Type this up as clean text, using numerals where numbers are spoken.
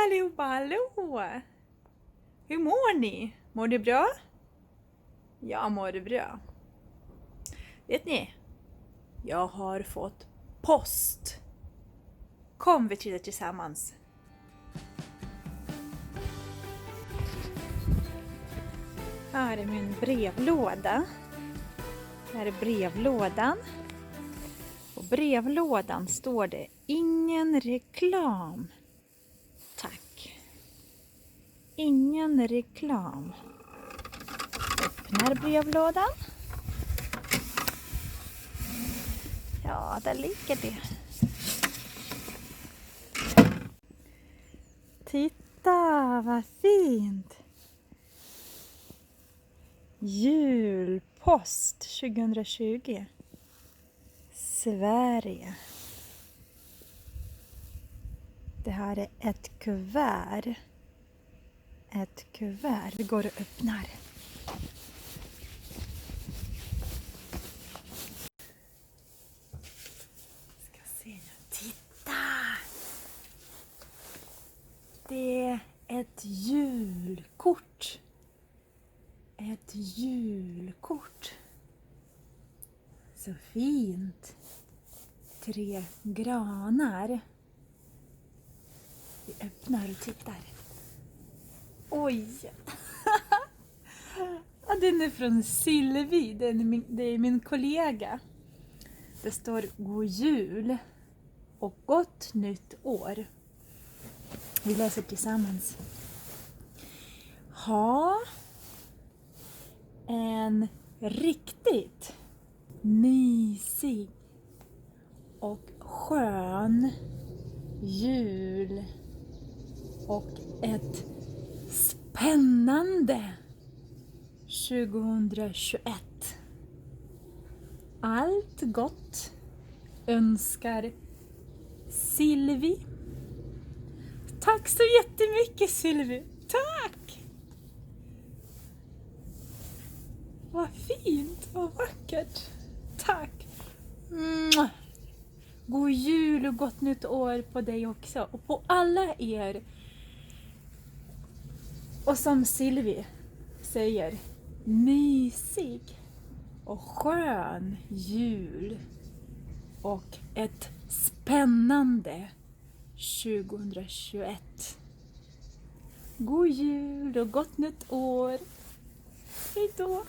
allihopa, hallå! Hur mår ni? Mår du bra? Jag mår bra. Vet ni? Jag har fått post. Kom vi tittar tillsammans. Här är min brevlåda. Här är brevlådan. På brevlådan står det ingen reklam. Tack. Ingen reklam. Öppnar brevlådan. Ja, där ligger det. Titta, vad fint. Julpost 2020. Sverige. Det här är ett kuvert. Ett kuvert. Vi går och öppnar. Ska se nu. Titta! Det är ett julkort. Ett julkort. Så fint. 3 granar. Vi öppnar och tittar. Oj! Ja, den är från Sylvie. Det är min kollega. Det står God jul och gott nytt år. Vi läser tillsammans. Ha en riktigt mysig och skön jul och ett spännande 2021. Allt gott önskar Sylvie. Tack så jättemycket, Sylvie. Tack! Vad fint, vad vackert. Tack. God jul och gott nytt år på dig också. Och på alla er. Och som Sylvie säger, mysig och skön jul. Och ett spännande 2021. God jul och gott nytt år. Hej då!